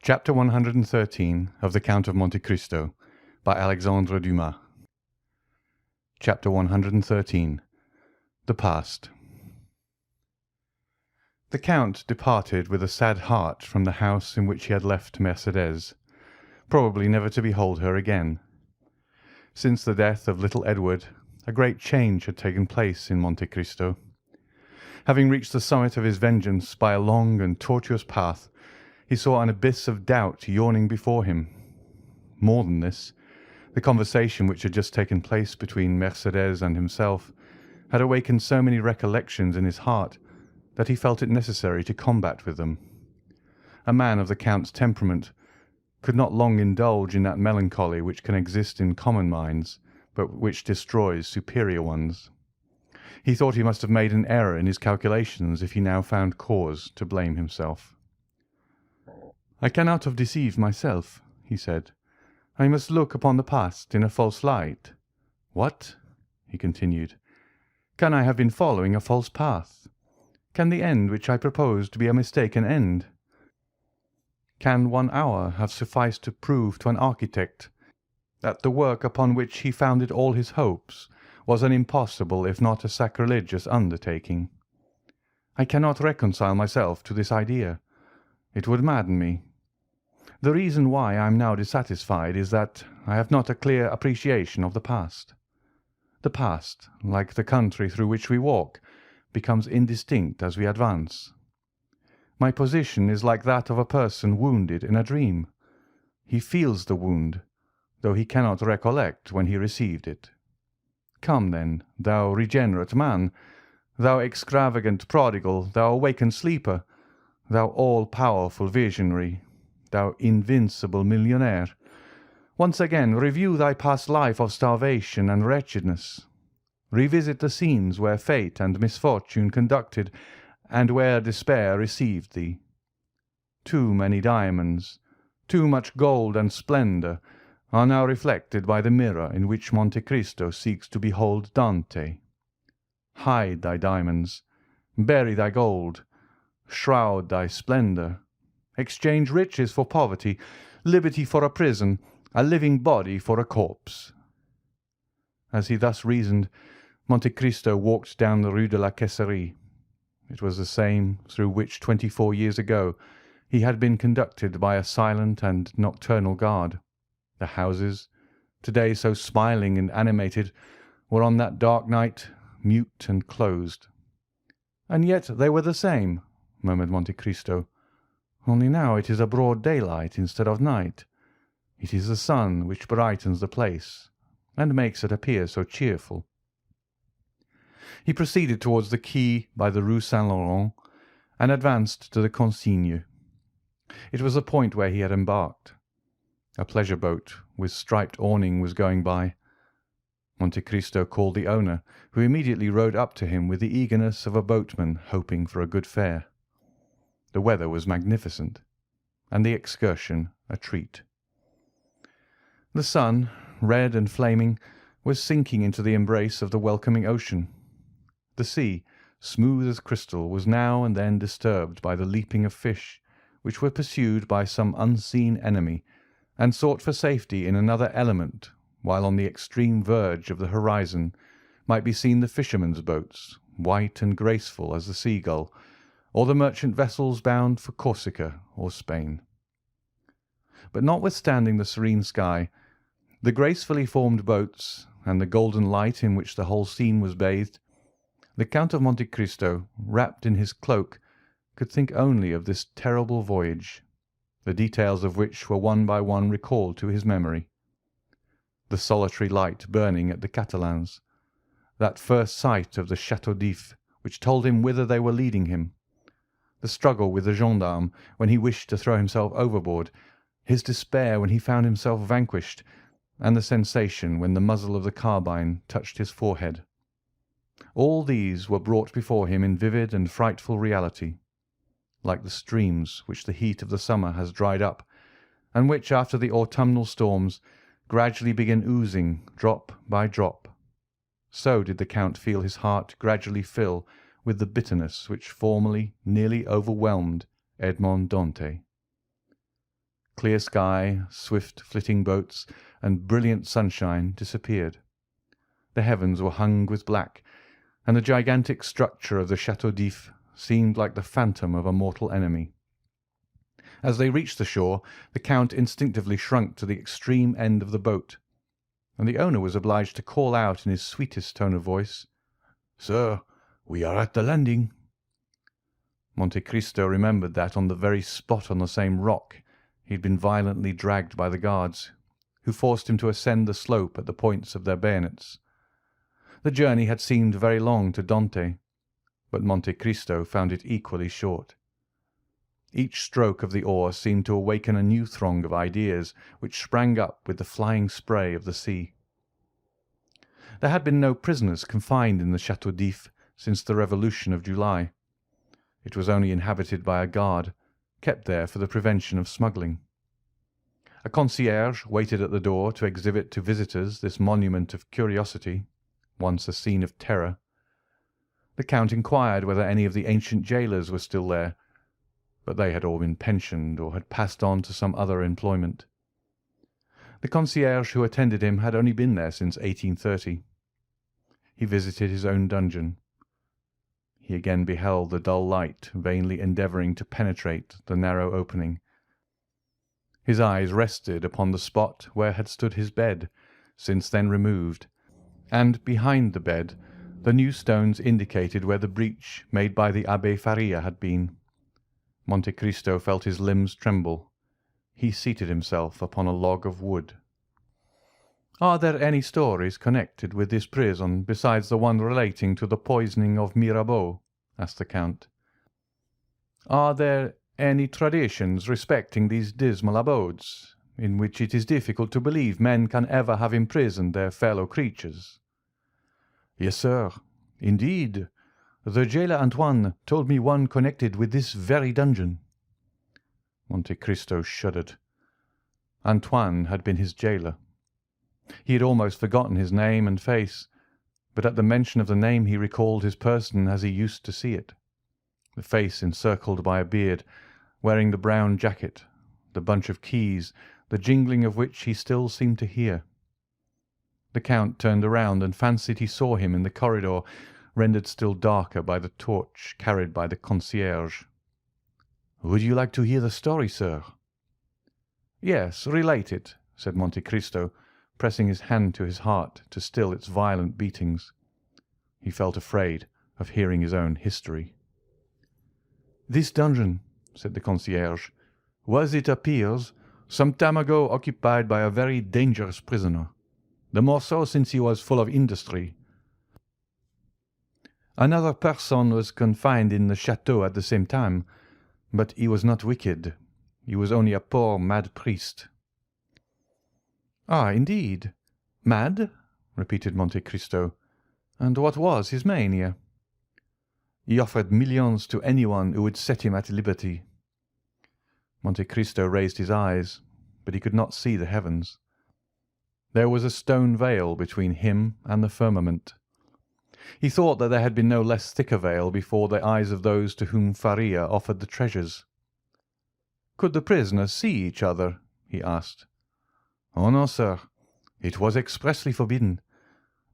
Chapter 113 of the Count of Monte Cristo by Alexandre Dumas. Chapter 113. The Past. The Count departed with a sad heart from the house in which he had left Mercédès, probably never to behold her again. Since the death of little Edward, a great change had taken place in Monte Cristo. Having reached the summit of his vengeance by a long and tortuous path, he saw an abyss of doubt yawning before him. More than this, the conversation which had just taken place between Mercédès and himself had awakened so many recollections in his heart that he felt it necessary to combat with them. A man of the Count's temperament could not long indulge in that melancholy which can exist in common minds, but which destroys superior ones. He thought he must have made an error in his calculations if he now found cause to blame himself. "I cannot have deceived myself," he said. "I must look upon the past in a false light. What?" he continued. "Can I have been following a false path? Can the end which I proposed be a mistaken end? Can 1 hour have sufficed to prove to an architect that the work upon which he founded all his hopes was an impossible if not a sacrilegious undertaking? I cannot reconcile myself to this idea. It would madden me. The reason why I am now dissatisfied is that I have not a clear appreciation of the past. The past, like the country through which we walk, becomes indistinct as we advance. My position is like that of a person wounded in a dream. He feels the wound, though he cannot recollect when he received it. Come, then, thou regenerate man, thou extravagant prodigal, thou awakened sleeper, thou all-powerful visionary, thou invincible millionaire, once again review thy past life of starvation and wretchedness. Revisit the scenes where fate and misfortune conducted, and where despair received thee. Too many diamonds, too much gold and splendour are now reflected by the mirror in which Monte Cristo seeks to behold Dante. Hide thy diamonds, bury thy gold, shroud thy splendour, exchange riches for poverty, liberty for a prison, a living body for a corpse." As he thus reasoned, Monte Cristo walked down the Rue de la Caisserie. It was the same through which 24 years ago he had been conducted by a silent and nocturnal guard. The houses, today so smiling and animated, were on that dark night mute and closed. "And yet they were the same," murmured Monte Cristo. "Only now it is a broad daylight instead of night. It is the sun which brightens the place, and makes it appear so cheerful." He proceeded towards the quay by the Rue Saint-Laurent, and advanced to the Consigne. It was the point where he had embarked. A pleasure boat with striped awning was going by. Monte Cristo called the owner, who immediately rowed up to him with the eagerness of a boatman hoping for a good fare. The weather was magnificent, and the excursion a treat. The sun, red and flaming, was sinking into the embrace of the welcoming ocean. The sea, smooth as crystal, was now and then disturbed by the leaping of fish, which were pursued by some unseen enemy, and sought for safety in another element, while on the extreme verge of the horizon might be seen the fishermen's boats, white and graceful as the seagull, or the merchant vessels bound for Corsica or Spain. But notwithstanding the serene sky, the gracefully formed boats, and the golden light in which the whole scene was bathed, the Count of Monte Cristo, wrapped in his cloak, could think only of this terrible voyage, the details of which were one by one recalled to his memory. The solitary light burning at the Catalans, that first sight of the Château d'If which told him whither they were leading him, the struggle with the gendarme when he wished to throw himself overboard, his despair when he found himself vanquished, and the sensation when the muzzle of the carbine touched his forehead. All these were brought before him in vivid and frightful reality, like the streams which the heat of the summer has dried up, and which, after the autumnal storms, gradually begin oozing drop by drop. So did the Count feel his heart gradually fill with the bitterness which formerly nearly overwhelmed Edmond Dantès. Clear sky, swift flitting boats, and brilliant sunshine disappeared. The heavens were hung with black, and the gigantic structure of the Château d'If seemed like the phantom of a mortal enemy. As they reached the shore, the Count instinctively shrunk to the extreme end of the boat, and the owner was obliged to call out in his sweetest tone of voice, "Sir, we are at the landing." Monte Cristo remembered that on the very spot on the same rock he had been violently dragged by the guards, who forced him to ascend the slope at the points of their bayonets. The journey had seemed very long to Dante, but Monte Cristo found it equally short. Each stroke of the oar seemed to awaken a new throng of ideas which sprang up with the flying spray of the sea. There had been no prisoners confined in the Château d'If since the Revolution of July. It was only inhabited by a guard, kept there for the prevention of smuggling. A concierge waited at the door to exhibit to visitors this monument of curiosity, once a scene of terror. The Count inquired whether any of the ancient jailers were still there, but they had all been pensioned or had passed on to some other employment. The concierge who attended him had only been there since 1830. He visited his own dungeon. He again beheld the dull light vainly endeavouring to penetrate the narrow opening. His eyes rested upon the spot where had stood his bed, since then removed, and behind the bed the new stones indicated where the breach made by the Abbé Faria had been. Monte Cristo felt his limbs tremble. He seated himself upon a log of wood. "Are there any stories connected with this prison besides the one relating to the poisoning of Mirabeau?" asked the Count. "Are there any traditions respecting these dismal abodes, in which it is difficult to believe men can ever have imprisoned their fellow creatures?" "Yes, sir. Indeed, the jailer Antoine told me one connected with this very dungeon." Monte Cristo shuddered. Antoine had been his jailer. He had almost forgotten his name and face, but at the mention of the name he recalled his person as he used to see it, the face encircled by a beard, wearing the brown jacket, the bunch of keys, the jingling of which he still seemed to hear. The Count turned around and fancied he saw him in the corridor, rendered still darker by the torch carried by the concierge. "Would you like to hear the story, sir?" "Yes, relate it," said Monte Cristo, pressing his hand to his heart to still its violent beatings. He felt afraid of hearing his own history. "This dungeon," said the concierge, "was, it appears, some time ago occupied by a very dangerous prisoner, the more so since he was full of industry. Another person was confined in the chateau at the same time, but he was not wicked. He was only a poor mad priest." "Ah, indeed. Mad?" repeated Monte Cristo. "And what was his mania?" "He offered millions to anyone who would set him at liberty." Monte Cristo raised his eyes, but he could not see the heavens. There was a stone veil between him and the firmament. He thought that there had been no less thick a veil before the eyes of those to whom Faria offered the treasures. "Could the prisoners see each other?" he asked. "Oh, no, sir. It was expressly forbidden.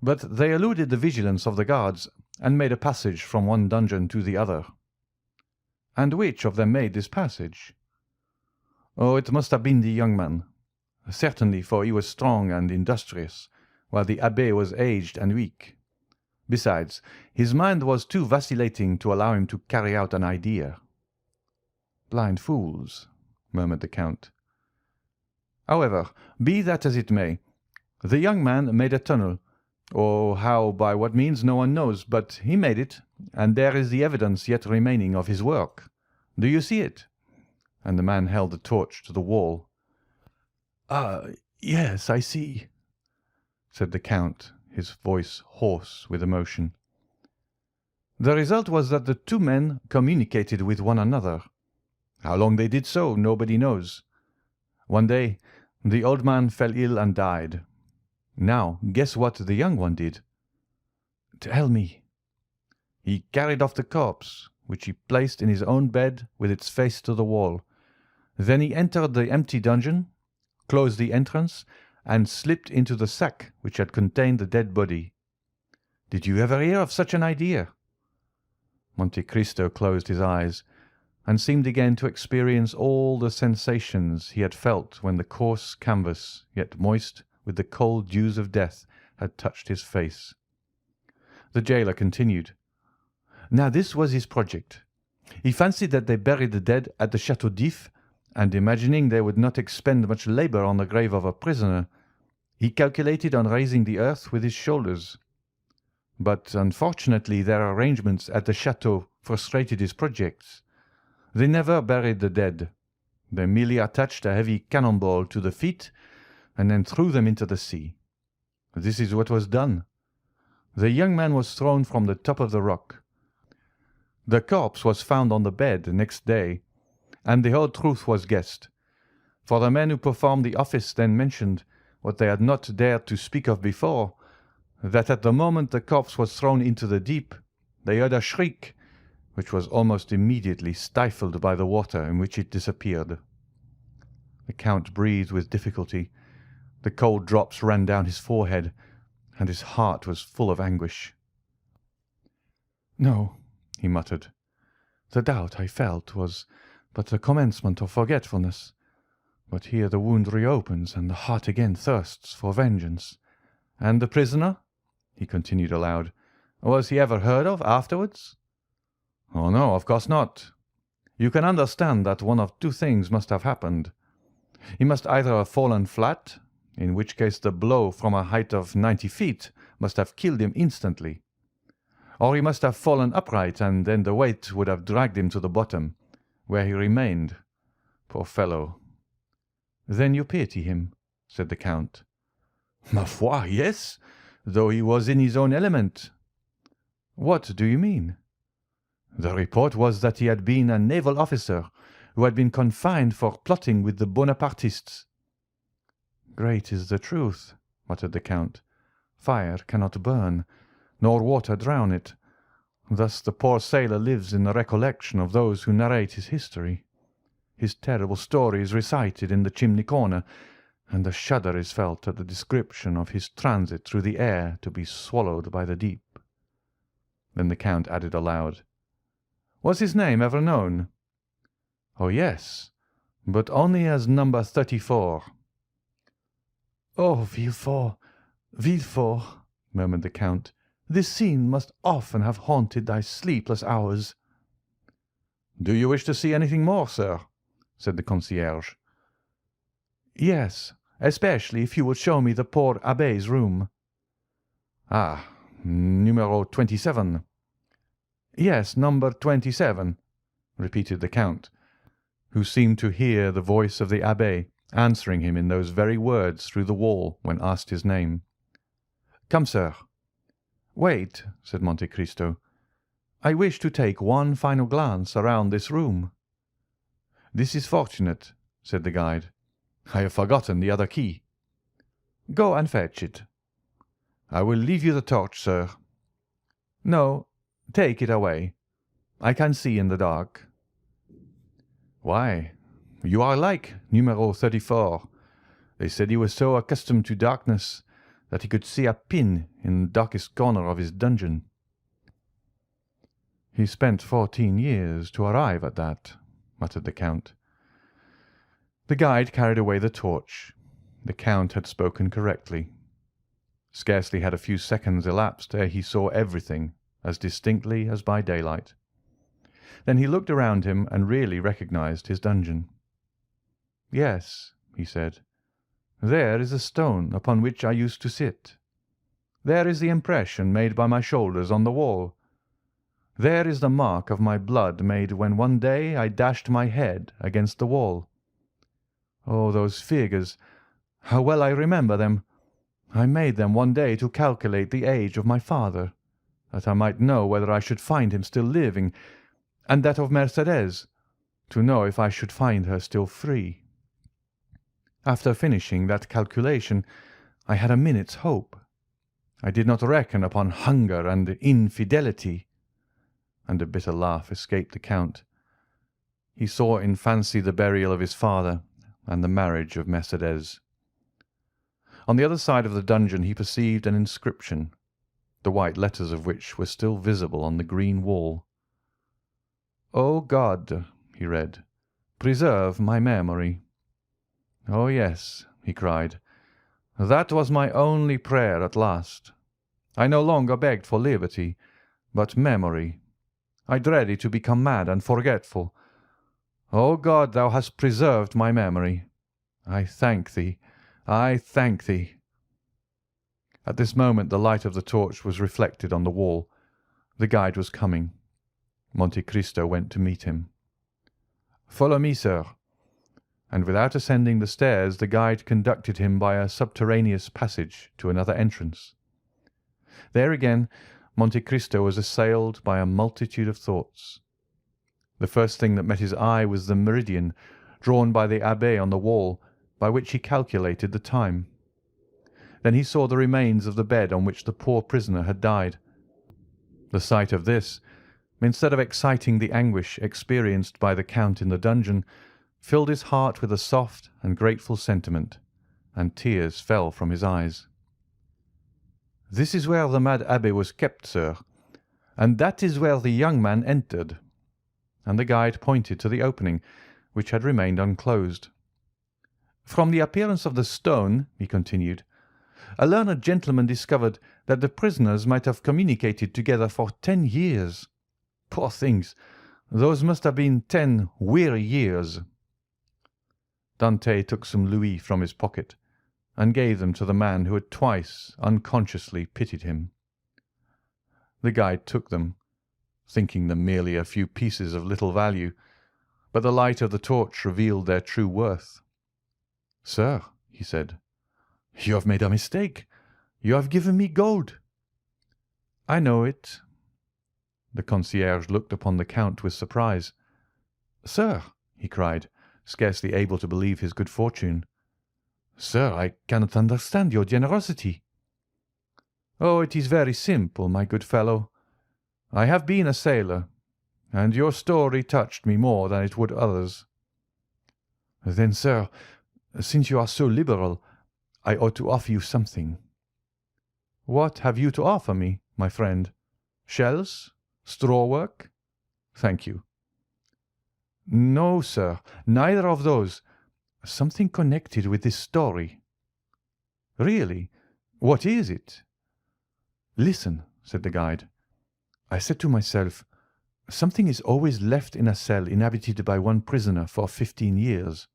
But they eluded the vigilance of the guards, and made a passage from one dungeon to the other." "And which of them made this passage?" "Oh, it must have been the young man. Certainly, for he was strong and industrious, while the abbé was aged and weak. Besides, his mind was too vacillating to allow him to carry out an idea." "Blind fools," murmured the Count. "However, be that as it may, the young man made a tunnel. Oh, how, by what means, no one knows, but he made it, and there is the evidence yet remaining of his work. Do you see it?" And the man held the torch to the wall. "Ah, yes, I see," said the Count, his voice hoarse with emotion. "The result was that the two men communicated with one another. How long they did so, nobody knows. One day the old man fell ill and died. Now, guess what the young one did?" "Tell me." "He carried off the corpse, which he placed in his own bed with its face to the wall. Then he entered the empty dungeon, closed the entrance, and slipped into the sack which had contained the dead body. Did you ever hear of such an idea?" Monte Cristo closed his eyes, and seemed again to experience all the sensations he had felt when the coarse canvas, yet moist with the cold dews of death, had touched his face. The jailer continued. "Now this was his project. He fancied that they buried the dead at the Château d'If, and imagining they would not expend much labour on the grave of a prisoner, he calculated on raising the earth with his shoulders. But unfortunately their arrangements at the château frustrated his projects. They never buried the dead. They merely attached a heavy cannonball to the feet and then threw them into the sea. This is what was done. The young man was thrown from the top of the rock. The corpse was found on the bed next day, and the whole truth was guessed. For the men who performed the office then mentioned, what they had not dared to speak of before, that at the moment the corpse was thrown into the deep, they heard a shriek, which was almost immediately stifled by the water in which it disappeared." The Count breathed with difficulty. The cold drops ran down his forehead, and his heart was full of anguish. "No," he muttered. "The doubt I felt was but the commencement of forgetfulness. But here the wound reopens, and the heart again thirsts for vengeance. And the prisoner?" he continued aloud. "Was he ever heard of afterwards?" "Oh, no, of course not. You can understand that one of two things must have happened. He must either have fallen flat, in which case the blow from a height of 90 feet must have killed him instantly, or he must have fallen upright, and then the weight would have dragged him to the bottom, where he remained. Poor fellow!" "Then you pity him?" said the Count. "Ma foi, yes, though he was in his own element." "What do you mean?" "The report was that he had been a naval officer who had been confined for plotting with the Bonapartists." "Great is the truth," muttered the Count. "Fire cannot burn, nor water drown it. Thus the poor sailor lives in the recollection of those who narrate his history. His terrible story is recited in the chimney corner, and a shudder is felt at the description of his transit through the air to be swallowed by the deep." Then the Count added aloud, "Was his name ever known?" "Oh, yes, but only as number 34. "Oh, Villefort, Villefort," murmured the Count, "this scene must often have haunted thy sleepless hours." "Do you wish to see anything more, sir?" said the concierge. "Yes, especially if you would show me the poor Abbé's room." "Ah, numero 27. "Yes, number 27, repeated the Count, who seemed to hear the voice of the Abbé answering him in those very words through the wall when asked his name. "Come, sir." "Wait," said Monte Cristo. "I wish to take one final glance around this room." "This is fortunate," said the guide. "I have forgotten the other key." "Go and fetch it." "I will leave you the torch, sir." "No, take it away. I can see in the dark." "Why, you are like numero 34. They said he was so accustomed to darkness that he could see a pin in the darkest corner of his dungeon." "He spent 14 years to arrive at that," muttered the Count. The guide carried away the torch. The Count had spoken correctly. Scarcely had a few seconds elapsed ere he saw everything as distinctly as by daylight. Then he looked around him and really recognized his dungeon. "Yes," he said, "there is the stone upon which I used to sit. There is the impression made by my shoulders on the wall. There is the mark of my blood made when one day I dashed my head against the wall. Oh, those figures! How well I remember them! I made them one day to calculate the age of my father, that I might know whether I should find him still living, and that of Mercédès, to know if I should find her still free. After finishing that calculation, I had a minute's hope. I did not reckon upon hunger and infidelity." And a bitter laugh escaped the Count. he saw in fancy the burial of his father and the marriage of Mercédès. On the other side of the dungeon he perceived an inscription, the white letters of which were still visible on the green wall. "O God," he read, "preserve my memory." "Oh yes," he cried, "that was my only prayer at last. I no longer begged for liberty, but memory. I dreaded to become mad and forgetful. O God, thou hast preserved my memory. I thank thee, I thank thee." At this moment the light of the torch was reflected on the wall. The guide was coming. Monte Cristo went to meet him. "Follow me, sir." And without ascending the stairs, the guide conducted him by a subterraneous passage to another entrance. There again Monte Cristo was assailed by a multitude of thoughts. The first thing that met his eye was the meridian drawn by the abbé on the wall, by which he calculated the time. Then he saw the remains of the bed on which the poor prisoner had died. The sight of this, instead of exciting the anguish experienced by the Count in the dungeon, filled his heart with a soft and grateful sentiment, and tears fell from his eyes. "This is where the mad abbé was kept, sir, and that is where the young man entered." And the guide pointed to the opening, which had remained unclosed. "From the appearance of the stone," he continued, "a learned gentleman discovered that the prisoners might have communicated together for 10 years. Poor things! Those must have been 10 weary years." Dante took some louis from his pocket and gave them to the man who had twice unconsciously pitied him. The guide took them, thinking them merely a few pieces of little value, but the light of the torch revealed their true worth. "Sir," he said, "you have made a mistake. You have given me gold." "I know it." The concierge looked upon the Count with surprise. "Sir," he cried, scarcely able to believe his good fortune. "Sir, I cannot understand your generosity." "Oh, it is very simple, my good fellow. I have been a sailor, and your story touched me more than it would others." "Then, sir, since you are so liberal, I ought to offer you something." "What have you to offer me, my friend? Shells? Straw work? Thank you." "No, sir, neither of those. Something connected with this story." "Really? What is it?" "Listen," said the guide. "I said to myself, something is always left in a cell inhabited by one prisoner for 15 years.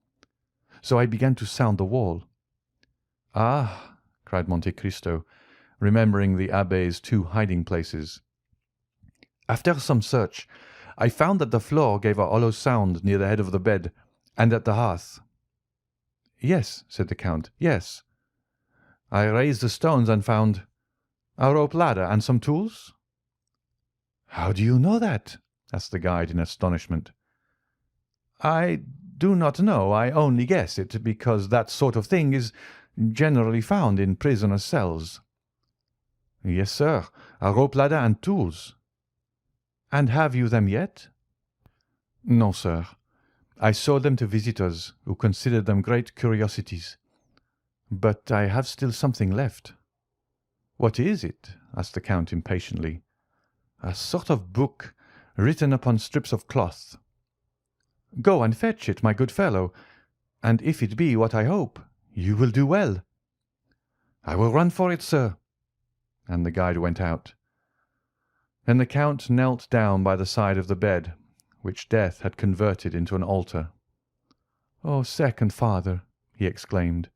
So I began to sound the wall." "Ah!" cried Monte Cristo, remembering the abbé's 2 hiding places. "After some search, I found that the floor gave a hollow sound near the head of the bed and at the hearth." "Yes," said the Count, "yes." "I raised the stones and found a rope ladder and some tools." "How do you know that?" asked the guide in astonishment. "I do not know. I only guess it, because that sort of thing is generally found in prisoners' cells." "Yes, sir, a rope ladder and tools." "And have you them yet?" "No, sir. I sold them to visitors who considered them great curiosities. But I have still something left." "What is it?" asked the Count impatiently. "A sort of book written upon strips of cloth." "Go and fetch it, my good fellow, and if it be what I hope, you will do well." "I will run for it, sir." And the guide went out. Then the Count knelt down by the side of the bed, which death had converted into an altar. "O second father," he exclaimed,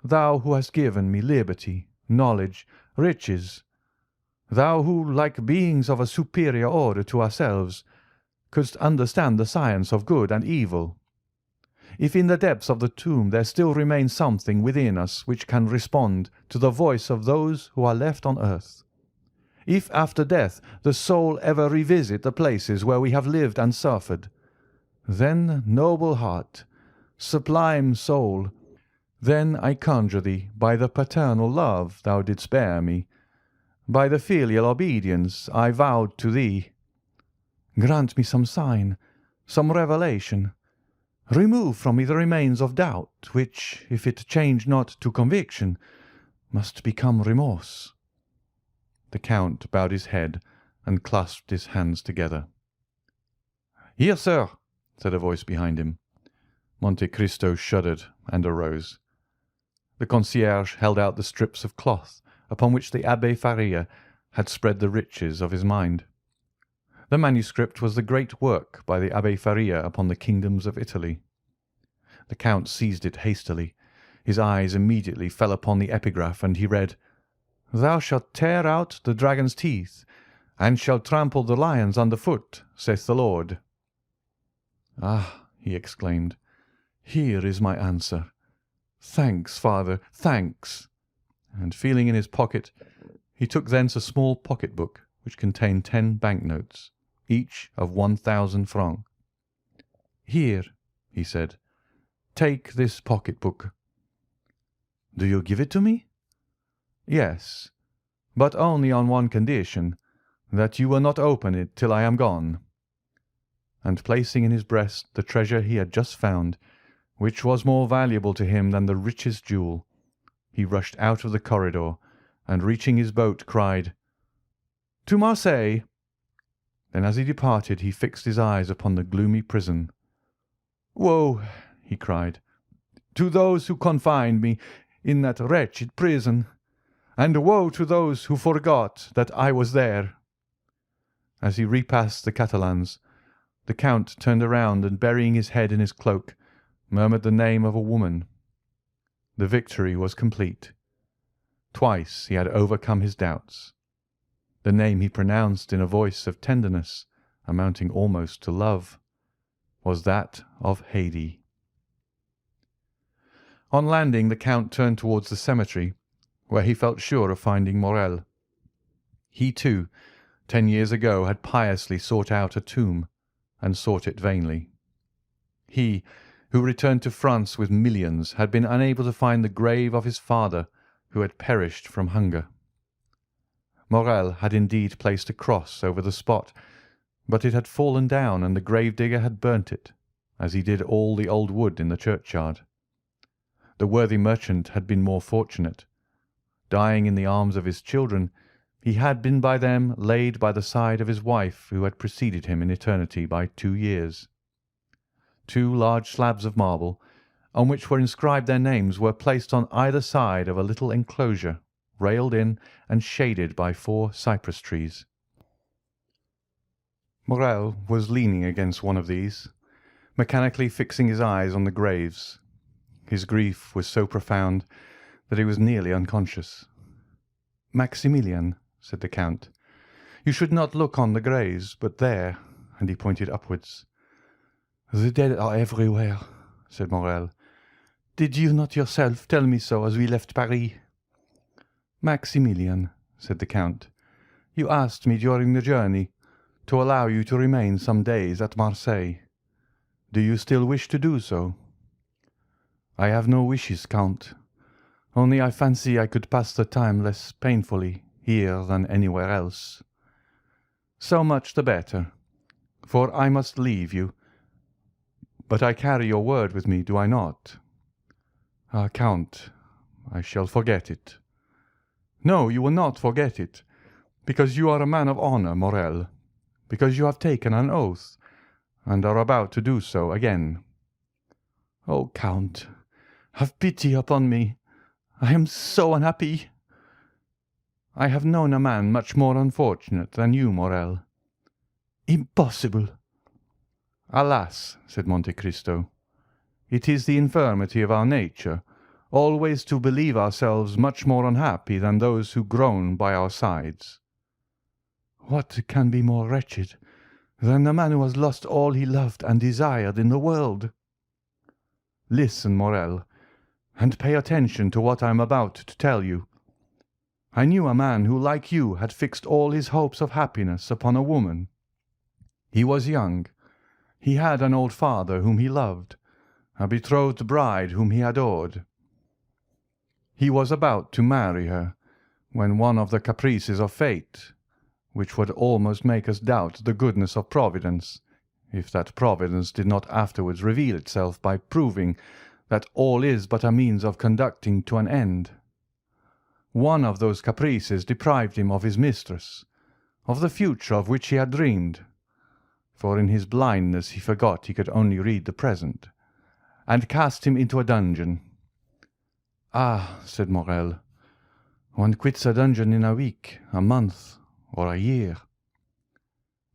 "thou who hast given me liberty, knowledge, riches, thou who, like beings of a superior order to ourselves, couldst understand the science of good and evil, if in the depths of the tomb there still remains something within us which can respond to the voice of those who are left on earth, if after death the soul ever revisit the places where we have lived and suffered, then, noble heart, sublime soul, then I conjure thee, by the paternal love thou didst bear me, by the filial obedience I vowed to thee, grant me some sign, some revelation. Remove from me the remains of doubt, which, if it change not to conviction, must become remorse." The Count bowed his head and clasped his hands together. "Here, sir," said a voice behind him. Monte Cristo shuddered and arose. The concierge held out the strips of cloth upon which the Abbé Faria had spread the riches of his mind. The manuscript was the great work by the Abbé Faria upon the kingdoms of Italy. The Count seized it hastily. His eyes immediately fell upon the epigraph, and he read, "Thou shalt tear out the dragon's teeth, and shalt trample the lions under foot, saith the Lord." "Ah!" he exclaimed, "here is my answer. Thanks, father, thanks." And feeling in his pocket, he took thence a small pocket-book which contained 10 banknotes, each of 1,000 francs. "Here," he said, "take this pocket-book." "Do you give it to me?" "Yes, but only on one condition, that you will not open it till I am gone." And placing in his breast the treasure he had just found, which was more valuable to him than the richest jewel, he rushed out of the corridor, and reaching his boat, cried, "To Marseille!" Then as he departed he fixed his eyes upon the gloomy prison. "Woe," he cried, "to those who confined me in that wretched prison, and woe to those who forgot that I was there!" As he repassed the Catalans, the Count turned around and, burying his head in his cloak, murmured the name of a woman. The victory was complete. Twice he had overcome his doubts. The name he pronounced in a voice of tenderness, amounting almost to love, was that of Haydée. On landing, the Count turned towards the cemetery, where he felt sure of finding Morrel. He, too, 10 years ago, had piously sought out a tomb, and sought it vainly. He, who returned to France with millions, had been unable to find the grave of his father, who had perished from hunger. Morrel had indeed placed a cross over the spot, but it had fallen down, and the grave-digger had burnt it, as he did all the old wood in the churchyard. The worthy merchant had been more fortunate. Dying in the arms of his children, he had been by them laid by the side of his wife, who had preceded him in eternity by 2 years. 2 large slabs of marble, on which were inscribed their names, were placed on either side of a little enclosure, railed in and shaded by 4 cypress trees. Morrel was leaning against one of these, mechanically fixing his eyes on the graves. His grief was so profound that he was nearly unconscious. "Maximilian," said the Count, "you should not look on the graves, but there," and he pointed upwards. "The dead are everywhere," said Morrel. "Did you not yourself tell me so as we left Paris?" "Maximilian," said the Count, "you asked me during the journey to allow you to remain some days at Marseille. Do you still wish to do so?" "I have no wishes, Count. Only I fancy I could pass the time less painfully here than anywhere else." "So much the better, for I must leave you. But I carry your word with me, do I not?" "Ah, Count, I shall forget it." "No, you will not forget it, because you are a man of honor, Morrel, because you have taken an oath, and are about to do so again." "Oh, Count, have pity upon me. I am so unhappy." "I have known a man much more unfortunate than you, Morrel." "Impossible." "Alas," said Monte Cristo, "it is the infirmity of our nature always to believe ourselves much more unhappy than those who groan by our sides." "What can be more wretched than the man who has lost all he loved and desired in the world?" "Listen, Morrel, and pay attention to what I am about to tell you. I knew a man who, like you, had fixed all his hopes of happiness upon a woman. He was young. He had an old father whom he loved, a betrothed bride whom he adored. He was about to marry her, when one of the caprices of fate, which would almost make us doubt the goodness of Providence, if that providence did not afterwards reveal itself by proving that all is but a means of conducting to an end. One of those caprices deprived him of his mistress, of the future of which he had dreamed, for in his blindness he forgot he could only read the present, and cast him into a dungeon. "Ah," said Morrel, "one quits a dungeon in a week, a month, or a year."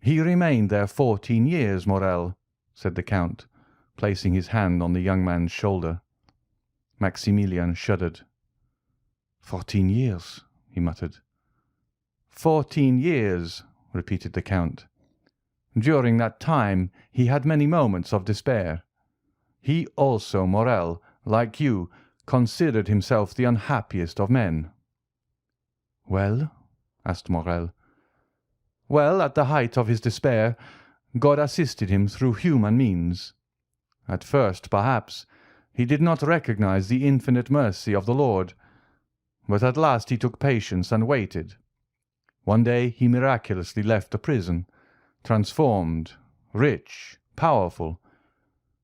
"He remained there 14 years, Morrel," said the Count, placing his hand on the young man's shoulder. Maximilian shuddered. 14 years, he muttered. 14 years, repeated the Count. During that time he had many moments of despair. He also, Morrel, like you, considered himself the unhappiest of men. "Well?" asked Morrel. "Well, at the height of his despair, God assisted him through human means. At first, perhaps, he did not recognize the infinite mercy of the Lord, but at last he took patience and waited. One day he miraculously left the prison, transformed, rich, powerful.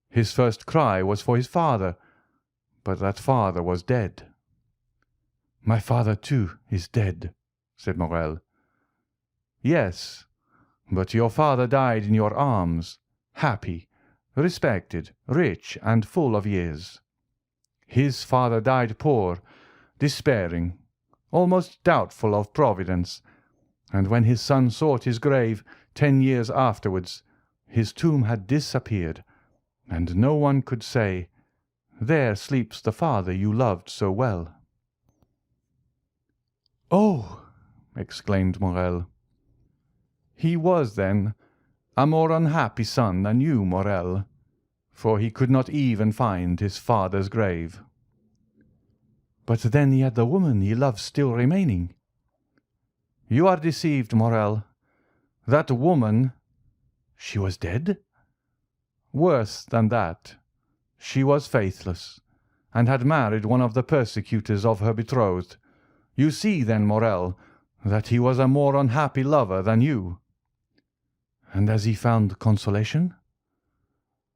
His first cry was for his father, but that father was dead." "My father, too, is dead," said Morrel. "Yes, but your father died in your arms, happy, respected, rich, and full of years. His father died poor, despairing, almost doubtful of Providence, and when his son sought his grave 10 years afterwards, his tomb had disappeared, and no one could say, 'There sleeps the father you loved so well.'" "Oh!" exclaimed Morrel. "He was, then, a more unhappy son than you, Morrel, for he could not even find his father's grave." "But then he had the woman he loved still remaining." "You are deceived, Morrel. That woman—" "She was dead?" "Worse than that. She was faithless, and had married one of the persecutors of her betrothed. You see, then, Morrel, that he was a more unhappy lover than you." "And has he found consolation?"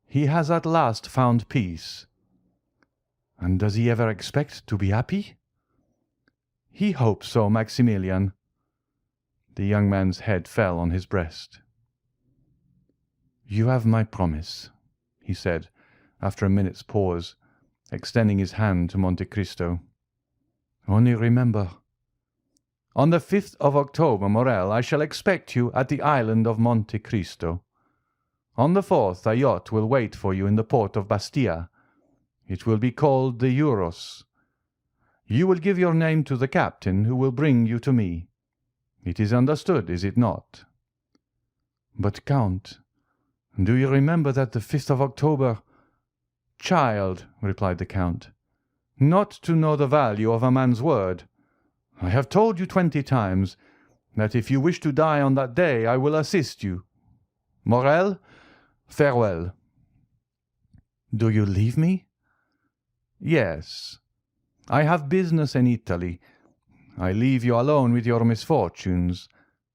"He has at last found peace." "And does he ever expect to be happy?" "He hopes so, Maximilian." The young man's head fell on his breast. "You have my promise," he said, after a minute's pause, extending his hand to Monte Cristo. "Only remember—" "On the 5th of October, Morrel, I shall expect you at the island of Monte Cristo. On the 4th a yacht will wait for you in the port of Bastia. It will be called the Eurus. You will give your name to the captain, who will bring you to me. It is understood, is it not?" "But, Count, do you remember that the 5th of October—" "Child," replied the Count, "not to know the value of a man's word. I have told you 20 times that if you wish to die on that day I will assist you. Morrel, farewell." "Do you leave me?" "Yes. I have business in Italy. I leave you alone with your misfortunes,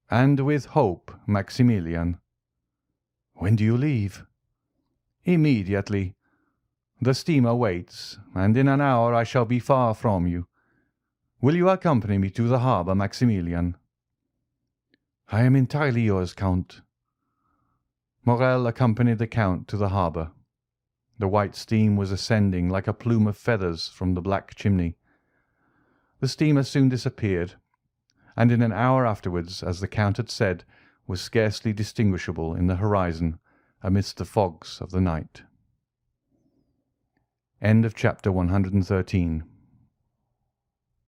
and with hope, Maximilian." "When do you leave?" "Immediately. The steamer waits, and in an hour I shall be far from you. Will you accompany me to the harbour, Maximilian?" "I am entirely yours, Count." Morrel accompanied the Count to the harbour. The white steam was ascending like a plume of feathers from the black chimney. The steamer soon disappeared, and in an hour afterwards, as the Count had said, was scarcely distinguishable in the horizon amidst the fogs of the night. End of chapter 113.